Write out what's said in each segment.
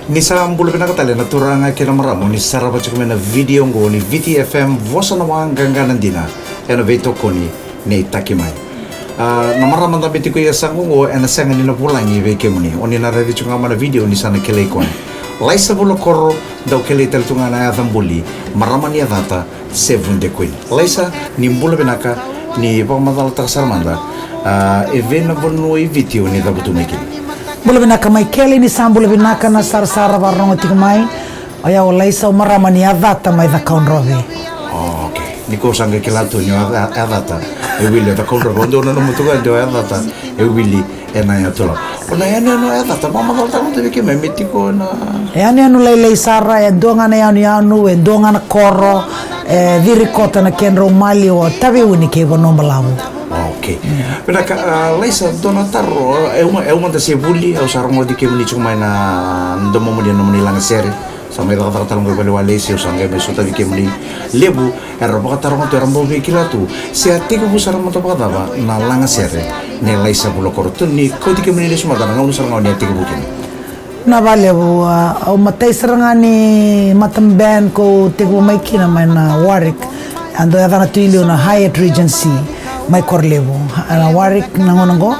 Ni sa ambulo pinakatali na turanga kina maramo ni sarapa chukme na video ngo ni VTFM vosa na wang ganganan dina ena veto koni ne takimai na maramang tabi ti ko yasang ngo ena sanga ni na pulangi veke muni oni na ready chunga mana video ni sana kelei kon laisa bulo korro daw kelei tel tunga na atam buli maraman ya data 7 de queen laisa ni mbulo pinaka ni pamadal tarsarmanda evena bonoi video ni da butumekin Bula binaka mai keli ni sam bula binaka na sar warnong ti mai aya walai sa marama ni adata mai da kaun robe. Okay. Niko sangge kelatu ni adata. E wili da kaun robe ndo na mutuga ndo adata. E wili ena ya tola. Ona ena no adata mama kalta mo te ke me mitiko na. Ena no lei sara e ndonga na yanu e ndonga na koro e virikota na kenro mali o tabe uni ke bono malamu. Okay. Pero laisa donataro é uma das sebuli au sarong di kemuni cuma na ndomo mo dia nomoni lang seri sama ira kata talong bale wale si usanga be sota di kemuni lebu era baka tarong to rambo be kilatu si ati ko sarong mo to baka ba na lang seri ne laisa bulo korto ni ko di kemuni lesuma dana ngau sarong ni ati ko bukin na vale bu au matai sarangani matamben ko tego mai kina mai na Warwick ando ya dana tuilio na Hyatt Regency mai korlevo ana warik nangonongo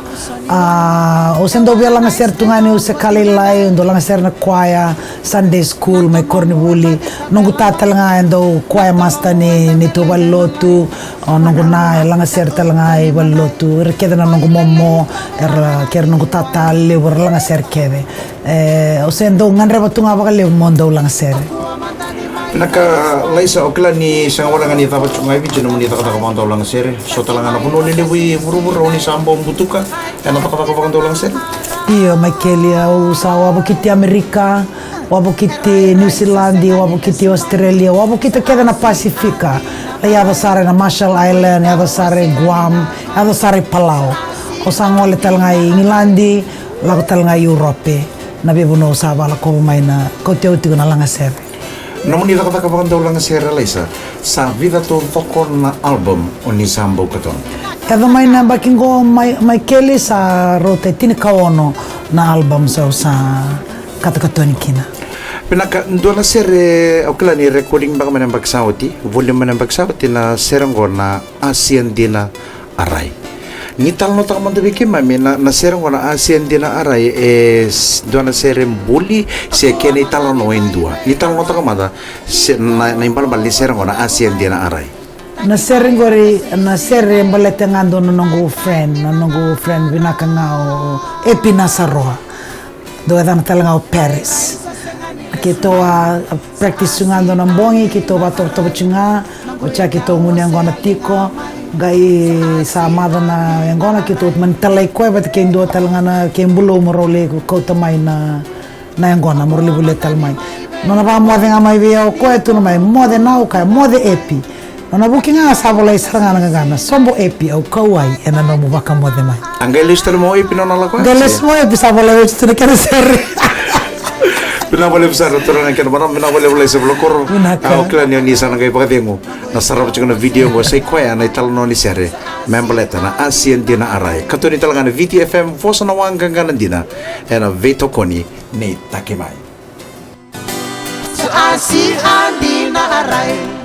o sendo bia langa ser tungani o se kali lai ndo langa ser na choir Sunday school mai kornivuli nongu tatalanga ndo choir master ni to ballotu nongu na langa ser talanga i ballotu rekeda na nongu momo ker nongu tatal le langa ser kede o sendo nganre batunga bakale mondo langa ser Naka laisa okla ni sanga wala ngani tapa chungai bi chino muni taka taka pangtau lang sere so talanga na puno ni bui buru-buru ni sambo mbutuka ena taka taka pangtau lang sere iyo Michaeli au sa wabo kiti Amerika wabo kiti New Zealand wabo kiti Australia wabo kiti keda na Pasifika yado sare na Marshall Island yado sare Guam yado sare Palau o sanga wale talangai Ngilandi lago talangai Europe na bebuno sa wala ko mai na kote uti na langa sere Namun ita kata kapan daw lang sere laisa sa vida to toko na album oni sambo katon. Kada may na bakingo may keli sa rote tinikaono na album sa kata-katon kina. Pinaka dola sere okla ni recording baka man bagsawti volume man bagsawti na seranggo na ASEAN Dina Aray. Ni talno tak man tabi mami na seranggo na ASEAN Dina Aray doana serem buli se kene talno endua. Ni talno tak mata na impal bali seranggo na ASEAN Dina Aray. Na sere balete ngando nongo friend binaka ngao epinasaroa do edan talangao Paris kito practice ngando nambongi kito bato to chinga o cha kito ngunya ngona tiko gai sa madana ngona kito mentalai ko bat kendo talangana kembulo morole ko tamai na ngona morole bule talmai nona ba mo de ngamai via ko etu no mai mo de nau ka mo de epi nona bukinga sa bola isranga ngana sombo epi au kawai ena no mo baka mo de mai Angelis tel mo epi nona la ko Angelis mo epi sa bola wetu ne kere serre Pina boleh besar turun ke mana pina boleh sebelum kor okla ni sana kai pakatengo na sarap chukuna video mo sai koya na ital no ni sere memboleta na ASEAN Dina Aray katuni talangana VTFM fosa na wang ganganan dina ena veto koni ne takimai ASEAN Dina Aray